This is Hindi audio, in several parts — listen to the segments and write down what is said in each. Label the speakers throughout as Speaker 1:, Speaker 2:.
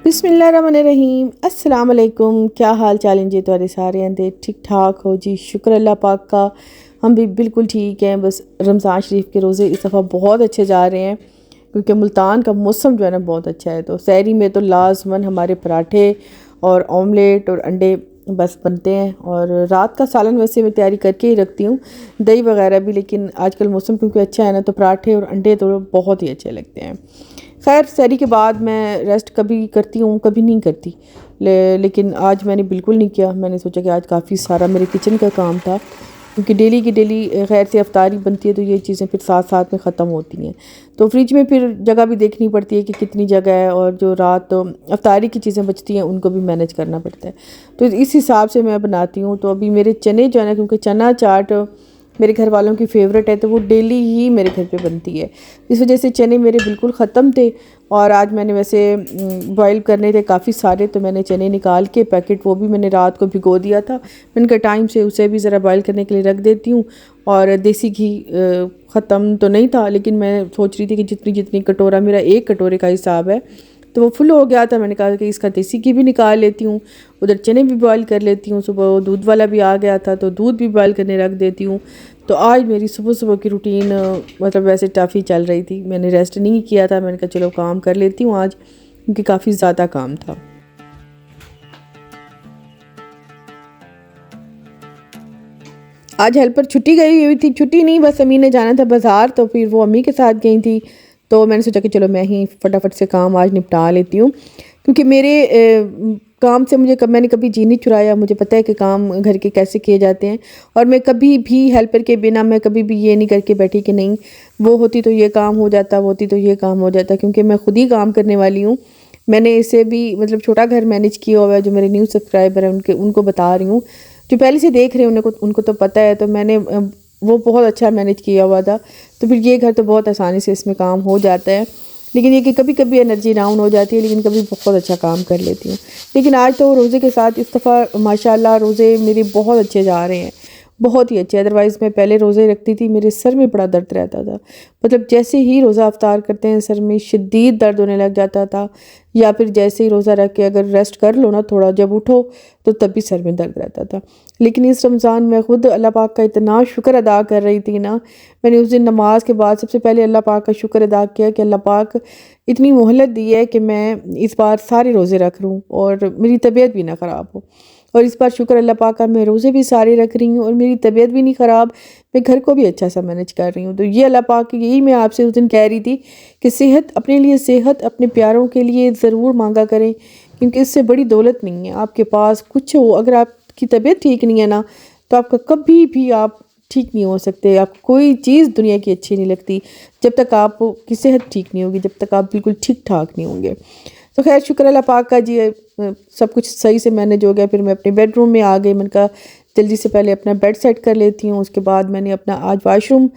Speaker 1: बिस्मिल्लाहिर्रहमानिर्रहीम अस्सलाम वालेकुम। क्या हाल चाल हैं जी तुहारे सारे दे? ठीक ठाक हो जी? शुक्र अल्लाह पाक का, हम भी बिल्कुल ठीक हैं। बस रमज़ान शरीफ के रोज़े इस दफ़ा बहुत अच्छे जा रहे हैं क्योंकि मुल्तान का मौसम जो है ना बहुत अच्छा है। तो सहरी में तो लाजमन हमारे पराठे और ऑमलेट और अंडे बस बनते हैं। और रात का सालन वैसे मैं तैयारी करके ही रखती हूँ, दही वगैरह भी, लेकिन आजकल मौसम क्योंकि अच्छा है ना, तो पराठे और अंडे तो बहुत ही अच्छे लगते हैं। खैर सहरी के बाद मैं रेस्ट कभी करती हूँ कभी नहीं करती, लेकिन आज मैंने बिल्कुल नहीं किया। मैंने सोचा कि आज काफ़ी सारा मेरे किचन का काम था क्योंकि डेली की डेली खैर से अफ्तारी बनती है, तो ये चीज़ें फिर साथ साथ में ख़त्म होती हैं। तो फ्रिज में फिर जगह भी देखनी पड़ती है कि कितनी जगह है, और जो रात अफ्तारी की चीज़ें बचती हैं उनको भी मैनेज करना पड़ता है। तो इस हिसाब से मैं बनाती हूँ। तो अभी मेरे चने जो है ना, क्योंकि चना चाट मेरे घर वालों की फ़ेवरेट है, तो वो डेली ही मेरे घर पे बनती है। इस वजह से चने मेरे बिल्कुल ख़त्म थे, और आज मैंने वैसे बॉईल करने थे काफ़ी सारे, तो मैंने चने निकाल के पैकेट वो भी मैंने रात को भिगो दिया था। मैंने कहा टाइम से उसे भी ज़रा बॉईल करने के लिए रख देती हूँ। और देसी घी ख़त्म तो नहीं था, लेकिन मैं सोच रही थी कि जितनी जितनी कटोरा, मेरा एक कटोरे का हिसाब है, तो वो फुल हो गया था। मैंने कहा कि इसका देसी घी भी निकाल लेती हूँ, उधर चने भी बॉईल कर लेती हूँ। सुबह दूध वाला भी आ गया था, तो दूध भी बॉईल करने रख देती हूँ। तो आज मेरी सुबह सुबह की रूटीन मतलब वैसे टफ़ ही चल रही थी। मैंने रेस्ट नहीं किया था, मैंने कहा चलो काम कर लेती हूँ आज, क्योंकि काफ़ी ज़्यादा काम था। आज हेल्पर छुट्टी गई हुई थी, छुट्टी नहीं, बस अम्मी ने जाना था बाज़ार, तो फिर वो अम्मी के साथ गई थी। तो मैंने सोचा कि चलो मैं ही फटाफट से काम आज निपटा लेती हूँ, क्योंकि मेरे काम से मैंने कभी जी नहीं चुराया। मुझे पता है कि काम घर के कैसे किए जाते हैं, और मैं कभी भी हेल्पर के बिना मैं कभी भी ये नहीं करके बैठी कि नहीं वो होती तो ये काम हो जाता, वो होती तो ये काम हो जाता, क्योंकि मैं खुद ही काम करने वाली हूँ। मैंने इसे भी मतलब छोटा घर मैनेज किया हुआ है। जो मेरे न्यू सब्सक्राइबर हैं उनको बता रही हूँ, जो पहले से देख रहे हैं उनको तो पता है। तो मैंने वो बहुत अच्छा मैनेज किया हुआ था, तो फिर ये घर तो बहुत आसानी से इसमें काम हो जाता है। लेकिन ये कि कभी कभी एनर्जी डाउन हो जाती है, लेकिन कभी बहुत अच्छा काम कर लेती हूँ। लेकिन आज तो रोज़े के साथ इस दफ़ा माशाल्लाह रोज़े मेरे बहुत अच्छे जा रहे हैं, बहुत ही अच्छे। अदरवाइज़ मैं पहले रोज़े रखती थी, मेरे सर में बड़ा दर्द रहता था। मतलब जैसे ही रोज़ा अफ्तार करते हैं सर में शदीद दर्द होने लग जाता था, या फिर जैसे ही रोज़ा रख के अगर रेस्ट कर लो ना थोड़ा, जब उठो तो तब भी सर में दर्द रहता था। लेकिन इस रमज़ान में ख़ुद अल्लाह पाक का इतना शुक्र अदा कर रही थी ना, मैंने उस दिन नमाज के बाद सबसे पहले अल्लाह पाक का शुक्र अदा किया कि अल्लाह पाक इतनी मोहलत दी है कि मैं इस बार सारे रोज़े रख लूँ और मेरी तबीयत भी ना ख़राब हो। और इस बार शुक्र अल्लाह पाक का, मैं रोज़े भी सारे रख रही हूँ और मेरी तबीयत भी नहीं ख़राब, मैं घर को भी अच्छा सा मैनेज कर रही हूँ। तो ये अल्लाह पाक की, यही मैं आपसे उस दिन कह रही थी कि सेहत, अपने लिए सेहत, अपने प्यारों के लिए ज़रूर मांगा करें, क्योंकि इससे बड़ी दौलत नहीं है। आपके पास कुछ हो, अगर आपकी तबीयत ठीक नहीं है ना, तो आपका कभी भी आप ठीक नहीं हो सकते। आपको कोई चीज़ दुनिया की अच्छी नहीं लगती जब तक आपकी सेहत ठीक नहीं होगी, जब तक आप बिल्कुल ठीक ठाक नहीं होंगे। तो खैर शुक्र अल्लाह पाक का जी, सब कुछ सही से मैनेज हो गया। फिर मैं अपने बेडरूम में आ गई। मैंने कहा जल्दी से पहले अपना बेड सेट कर लेती हूँ। उसके बाद मैंने अपना आज वाशरूम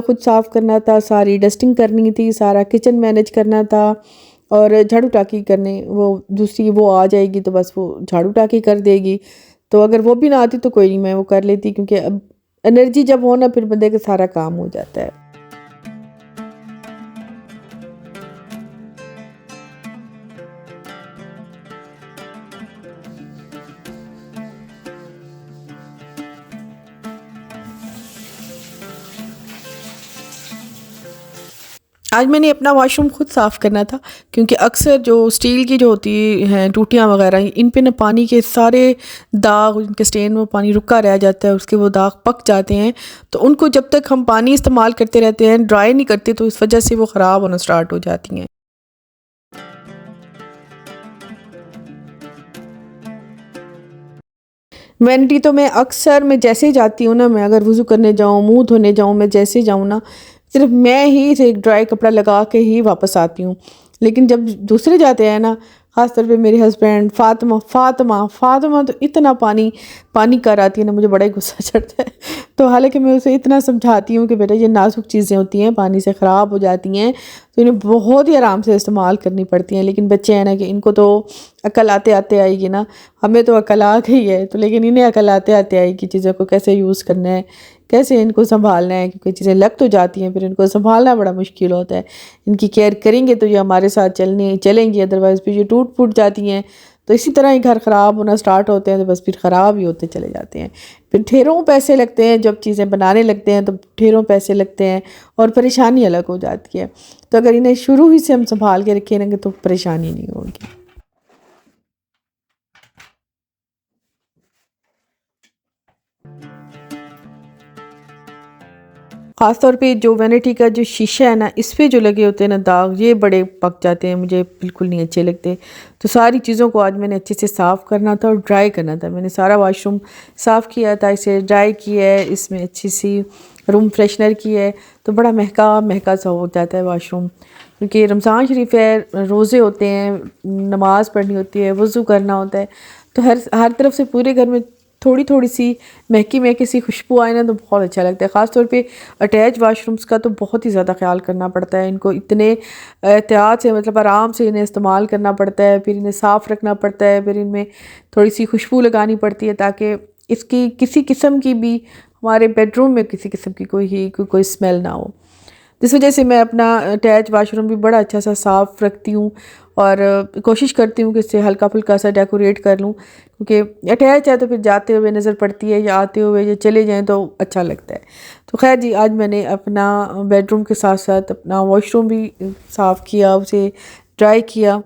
Speaker 1: खुद साफ़ करना था, सारी डस्टिंग करनी थी, सारा किचन मैनेज करना था, और झाड़ू टाकी करने, वो दूसरी वो आ जाएगी तो बस वो झाड़ू टाकी कर देगी। तो अगर वो भी ना आती तो कोई नहीं, मैं वो कर लेती, क्योंकि अब एनर्जी जब हो ना, फिर बंदे का सारा काम हो जाता है। आज मैंने अपना वॉशरूम खुद साफ़ करना था, क्योंकि अक्सर जो स्टील की जो होती हैं टूटियाँ वगैरह, इन पे ना पानी के सारे दाग, उनके स्टेन में पानी रुका रह जाता है, उसके वो दाग पक जाते हैं। तो उनको जब तक हम पानी इस्तेमाल करते रहते हैं, ड्राई नहीं करते, तो इस वजह से वो ख़राब होना स्टार्ट हो जाती हैं। वैनिटी तो मैं अक्सर, मैं जैसे ही जाती हूँ ना, मैं अगर वज़ू करने जाऊँ, मुँह धोने जाऊँ, मैं जैसे जाऊँ ना, सिर्फ मैं ही एक ड्राई कपड़ा लगा के ही वापस आती हूँ। लेकिन जब दूसरे जाते हैं ना, ख़ास तौर पे मेरे हस्बैंड, फ़ातिमा तो इतना पानी पानी कर आती है ना, मुझे बड़ा ही गुस्सा चढ़ता है। तो हालांकि मैं उसे इतना समझाती हूँ कि बेटा ये नाजुक चीज़ें होती हैं, पानी से ख़राब हो जाती हैं, तो इन्हें बहुत ही आराम से इस्तेमाल करनी पड़ती हैं। लेकिन बच्चे हैं ना, कि इनको तो अकल आते आते आएगी ना, हमें तो अकल आ गई है, तो लेकिन इन्हें अकल आते आते आएगी चीज़ों को कैसे यूज़ करना है, कैसे इनको संभालना है, क्योंकि चीज़ें लग तो जाती हैं फिर इनको संभालना बड़ा मुश्किल होता है। इनकी केयर करेंगे तो ये हमारे साथ चलेंगी, अदरवाइज़ फिर ये टूट फूट जाती हैं। तो इसी तरह ही घर ख़राब होना स्टार्ट होते हैं तो बस फिर ख़राब ही होते चले जाते हैं। फिर ढेरों पैसे लगते हैं, जब चीज़ें बनाने लगते हैं तो ढेरों पैसे लगते हैं और परेशानी अलग हो जाती है। तो अगर इन्हें शुरू ही से हम संभाल के रखेंगे तो परेशानी नहीं होगी। ख़ास तौर पे जो वैनिटी का जो शीशा है ना, इस पे जो लगे होते हैं ना दाग, ये बड़े पक जाते हैं, मुझे बिल्कुल नहीं अच्छे लगते। तो सारी चीज़ों को आज मैंने अच्छे से साफ़ करना था और ड्राई करना था। मैंने सारा वॉशरूम साफ़ किया था, इसे ड्राई किया है, इसमें अच्छी सी रूम फ्रेशनर की है, तो बड़ा महका महका सा हो जाता है वॉशरूम। क्योंकि रमज़ान शरीफ है, रोज़े होते हैं, नमाज़ पढ़नी होती है, वज़ू करना होता है, तो हर हर तरफ से पूरे घर में थोड़ी थोड़ी सी महकी महकी सी खुशबू आए ना तो बहुत अच्छा लगता है। ख़ास तौर पे अटैच वाशरूम्स का तो बहुत ही ज़्यादा ख्याल करना पड़ता है। इनको इतने एहतियात से, मतलब आराम से इन्हें इस्तेमाल करना पड़ता है, फिर इन्हें साफ़ रखना पड़ता है, फिर इनमें थोड़ी सी खुशबू लगानी पड़ती है ताकि इसकी किसी किस्म की भी, हमारे बेडरूम में किसी किस्म की कोई स्मेल ना हो। जिस वजह से मैं अपना अटैच वाशरूम भी बड़ा अच्छा सा साफ़ रखती हूँ और कोशिश करती हूँ कि इससे हल्का फुल्का सा डेकोरेट कर लूँ, क्योंकि अटैच है तो फिर जाते हुए नज़र पड़ती है या आते हुए या चले जाएं तो अच्छा लगता है। तो खैर जी, आज मैंने अपना बेडरूम के साथ साथ अपना वॉशरूम भी साफ़ किया, उसे ड्राई किया।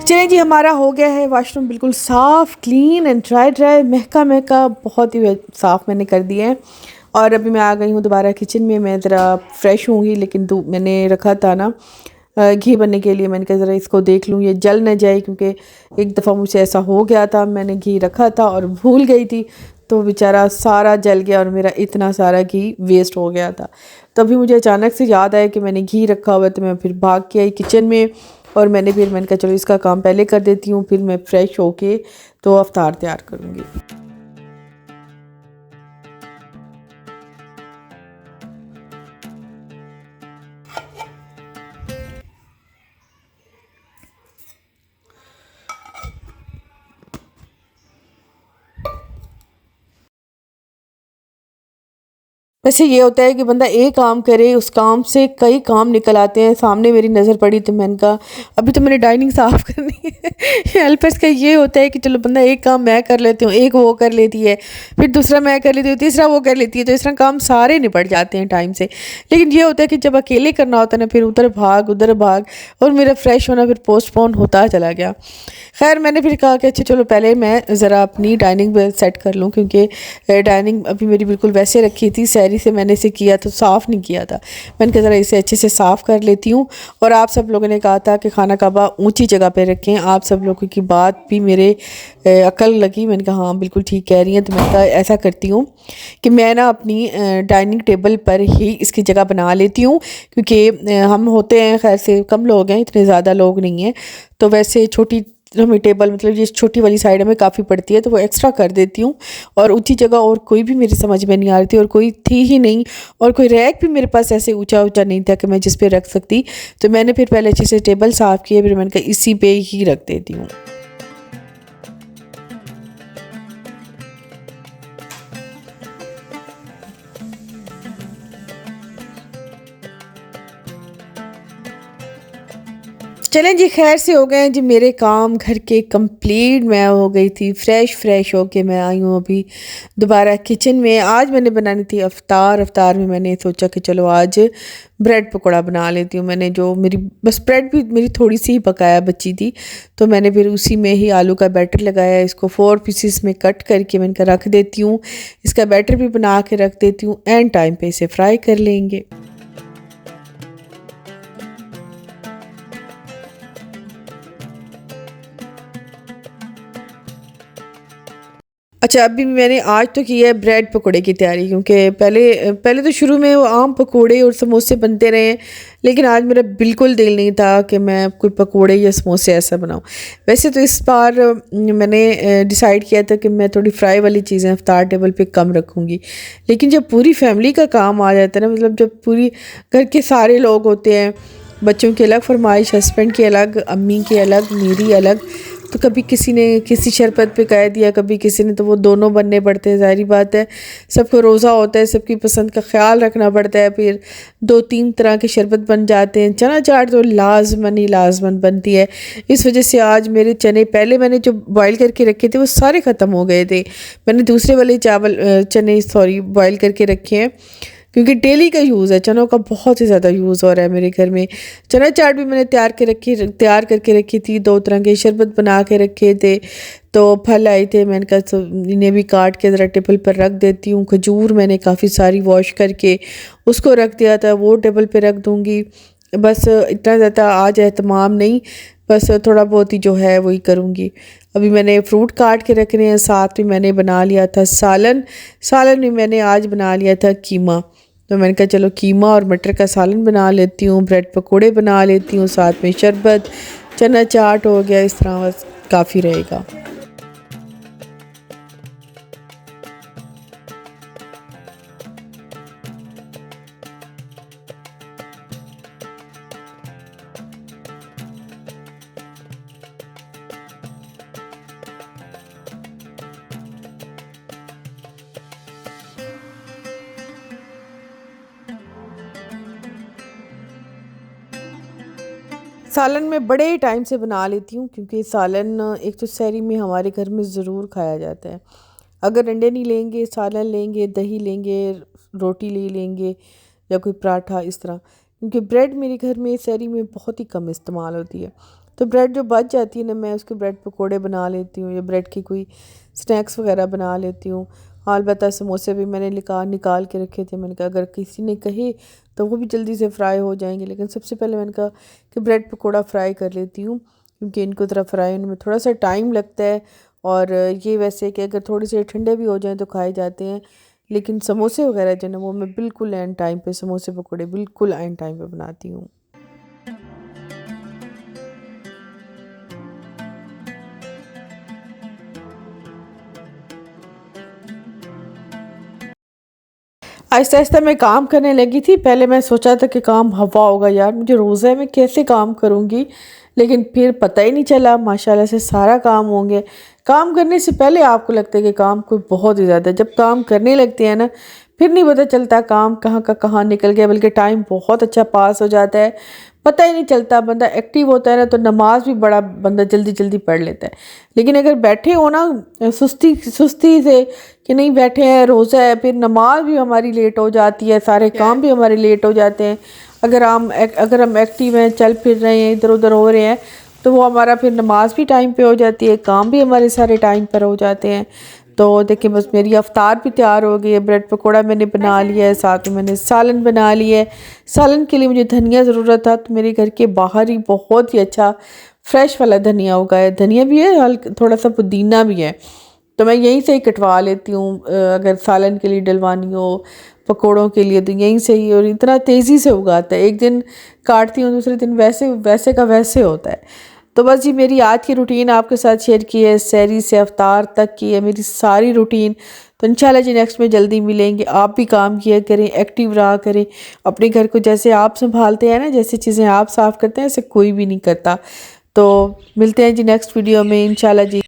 Speaker 1: चलिए जी, हमारा हो गया है वॉशरूम बिल्कुल साफ़, क्लीन एंड ड्राई ड्राई, महका महका, बहुत ही साफ़ मैंने कर दिया है। और अभी मैं आ गई हूँ दोबारा किचन में। मैं ज़रा फ्रेश होंगी, लेकिन मैंने रखा था ना घी बनने के लिए। मैंने कहा ज़रा इसको देख लूँ ये जल ना जाए, क्योंकि एक दफ़ा मुझसे ऐसा हो गया था, मैंने घी रखा था और भूल गई थी, तो बेचारा सारा जल गया और मेरा इतना सारा घी वेस्ट हो गया था। तभी मुझे अचानक से याद आया कि मैंने घी रखा हुआ है, तो मैं फिर भाग के आई किचन में और मैंने कहा चलो इसका काम पहले कर देती हूँ, फिर मैं फ़्रेश होके तो अफ्तार तैयार करूँगी। वैसे ये होता है कि बंदा एक काम करे, उस काम से कई काम निकल आते हैं। सामने मेरी नज़र पड़ी तो मैंने कहा अभी तो मैंने डाइनिंग साफ़ करनी है। हेल्पर्स का ये होता है कि चलो बंदा एक काम मैं कर लेती हूँ, एक वो कर लेती है, फिर दूसरा मैं कर लेती हूँ, तीसरा वो कर लेती है, तो इस तरह काम सारे निपट जाते हैं टाइम से। लेकिन ये होता है कि जब अकेले करना होता है ना, फिर उधर भाग और मेरा फ्रेश होना फिर पोस्टपोन होता चला गया। खैर मैंने फिर कहा कि अच्छा चलो पहले मैं ज़रा अपनी डाइनिंग सेट कर लूँ, क्योंकि डाइनिंग अभी मेरी बिल्कुल वैसे रखी थी, सहरी से मैंने इसे किया तो साफ़ नहीं किया था। मैंने कहा ज़रा इसे अच्छे से साफ़ कर लेती हूँ। और आप सब लोगों ने कहा था कि खाना काबा ऊंची जगह पे रखें, आप सब लोगों की बात भी मेरे अकल लगी। मैंने कहा हाँ बिल्कुल ठीक कह रही हैं। तो मैं कहा ऐसा करती हूँ कि मैं ना अपनी डाइनिंग टेबल पर ही इसकी जगह बना लेती हूँ, क्योंकि हम होते हैं खैर से कम लोग हैं, इतने ज़्यादा लोग नहीं हैं, तो वैसे छोटी हमें टेबल, मतलब ये छोटी वाली साइड में काफ़ी पड़ती है, तो वो एक्स्ट्रा कर देती हूँ। और ऊंची जगह और कोई भी मेरी समझ में नहीं आ रही थी और कोई थी ही नहीं, और कोई रैक भी मेरे पास ऐसे ऊंचा ऊंचा नहीं था कि मैं जिस पे रख सकती। तो मैंने फिर पहले अच्छे से टेबल साफ़ किए, फिर मैंने कहा इसी पे ही रख देती हूँ। चलें जी, खैर से हो गए हैं जी मेरे काम घर के कंप्लीट। मैं हो गई थी फ्रेश होके मैं आई हूँ अभी दोबारा किचन में। आज मैंने बनानी थी अफ्तार में मैंने सोचा कि चलो आज ब्रेड पकौड़ा बना लेती हूँ। मैंने जो मेरी बस ब्रेड भी मेरी थोड़ी सी ही पकाया बची थी, तो मैंने फिर उसी में ही आलू का बैटर लगाया, इसको 4 पीसेस में कट करके मैंने कहा रख देती हूँ। इसका बैटर भी बना के रख देती हूँ, एंड टाइम पे इसे फ्राई कर लेंगे। अच्छा, अभी मैंने आज तो की है ब्रेड पकोड़े की तैयारी, क्योंकि पहले पहले तो शुरू में वो आम पकोड़े और समोसे बनते रहे हैं, लेकिन आज मेरा बिल्कुल दिल नहीं था कि मैं कोई पकोड़े या समोसे ऐसा बनाऊं। वैसे तो इस बार मैंने डिसाइड किया था कि मैं थोड़ी फ्राई वाली चीज़ें इफ्तार टेबल पे कम रखूँगी, लेकिन जब पूरी फैमिली का काम आ जाता है ना, मतलब जब पूरी घर के सारे लोग होते हैं, बच्चों की अलग फरमाइश, हस्बैंड की अलग, अम्मी की अलग, मेरी अलग, तो कभी किसी ने किसी शरबत पे कह दिया, कभी किसी ने, तो वो दोनों बनने पड़ते हैं। ज़ाहिर बात है, सबको रोज़ा होता है, सबकी पसंद का ख्याल रखना पड़ता है। फिर 2-3 तरह के शरबत बन जाते हैं। चना चाट तो लाजमन ही लाजमन बनती है। इस वजह से आज मेरे चने, पहले मैंने जो बॉयल करके रखे थे वो सारे ख़त्म हो गए थे। मैंने दूसरे वाले चने बॉयल करके रखे हैं, क्योंकि डेली का यूज़ है, चनों का बहुत ही ज़्यादा यूज़ हो रहा है मेरे घर में। चना चाट भी मैंने तैयार करके रखी थी, 2 तरह के शरबत बना के रखे थे। तो फल आए थे, मैंने कहा तो इन्हें भी काट के ज़रा टेबल पर रख देती हूँ। खजूर मैंने काफ़ी सारी वॉश करके उसको रख दिया था, वो टेबल पर रख दूँगी। बस इतना ज़्यादा आज एहतमाम नहीं, बस थोड़ा बहुत ही जो है वही करूँगी। अभी मैंने फ्रूट काट के रखने हैं, साथ में मैंने बना लिया था सालन। सालन में मैंने आज बना लिया था कीमा, तो मैंने कहा चलो कीमा और मटर का सालन बना लेती हूँ, ब्रेड पकोड़े बना लेती हूँ, साथ में शरबत, चना चाट हो गया। इस तरह बस काफ़ी रहेगा। सालन मैं बड़े टाइम से बना लेती हूँ, क्योंकि सालन एक तो सहरी में हमारे घर में ज़रूर खाया जाता है। अगर अंडे नहीं लेंगे, सालन लेंगे, दही लेंगे, रोटी ले लेंगे या कोई पराठा, इस तरह। क्योंकि ब्रेड मेरे घर में सहरी में बहुत ही कम इस्तेमाल होती है, तो ब्रेड जो बच जाती है ना, मैं उसके ब्रेड पकोड़े बना लेती हूँ या ब्रेड की कोई स्नैक्स वगैरह बना लेती हूँ। हाँ, अलबत्ता समोसे भी मैंने निकाल के रखे थे। मैंने कहा अगर किसी ने कहे तो वो भी जल्दी से फ्राई हो जाएंगे, लेकिन सबसे पहले मैंने कहा कि ब्रेड पकोड़ा फ्राई कर लेती हूँ, क्योंकि इनको ज़रा फ्राई होने में थोड़ा सा टाइम लगता है। और ये वैसे कि अगर थोड़े से ठंडे भी हो जाएं तो खाए जाते हैं, लेकिन समोसे वगैरह जो है ना, वो मैं बिल्कुल एंड टाइम पे, समोसे पकोड़े बिल्कुल एंड टाइम पे बनाती हूँ। आहिस्ता आहिस्ता मैं काम करने लगी थी। पहले मैं सोचा था कि काम हवा होगा, यार मुझे रोज़ा है, मैं कैसे काम करूँगी, लेकिन फिर पता ही नहीं चला, माशाल्लाह से सारा काम हो गया। काम करने से पहले आपको लगता है कि काम कोई बहुत ही ज़्यादा, जब काम करने लगते हैं ना, फिर नहीं पता चलता काम कहाँ का कहाँ निकल गया, बल्कि टाइम बहुत अच्छा पास हो जाता है, पता ही नहीं चलता। बंदा एक्टिव होता है ना, तो नमाज भी बड़ा बंदा जल्दी जल्दी पढ़ लेता है। लेकिन अगर बैठे हो ना सुस्ती सुस्ती से कि नहीं बैठे हैं, रोज़ा है, फिर नमाज भी हमारी लेट हो जाती है, सारे काम भी हमारे लेट हो जाते हैं। अगर हम एक्टिव हैं, चल फिर रहे हैं, इधर उधर हो रहे हैं, तो वो हमारा फिर नमाज भी टाइम पे हो जाती है, काम भी हमारे सारे टाइम पर हो जाते हैं। तो देखिए, बस मेरी अफ्तार भी तैयार हो गई है। ब्रेड पकोड़ा मैंने बना लिया है, साथ में मैंने सालन बना लिया है। सालन के लिए मुझे धनिया ज़रूरत था, तो मेरे घर के बाहर ही बहुत ही अच्छा फ्रेश वाला धनिया उगा है। धनिया भी है, थोड़ा सा पुदीना भी है, तो मैं यहीं से ही कटवा लेती हूँ। अगर सालन के लिए डलवानी हो, पकोड़ों के लिए, तो यहीं से ही, और इतना तेज़ी से उगाता है। एक दिन काटती हूँ, दूसरे दिन वैसे वैसे का वैसे होता है। तो बस ये मेरी आज की रूटीन आपके साथ शेयर की है, सहरी से अफ्तार तक की है मेरी सारी रूटीन। तो इंशाल्लाह जी नेक्स्ट में जल्दी मिलेंगे। आप भी काम किया करें, एक्टिव रहा करें अपने घर को, जैसे आप संभालते हैं ना, जैसे चीज़ें आप साफ़ करते हैं, ऐसे कोई भी नहीं करता। तो मिलते हैं जी नेक्स्ट वीडियो में इंशाल्लाह जी।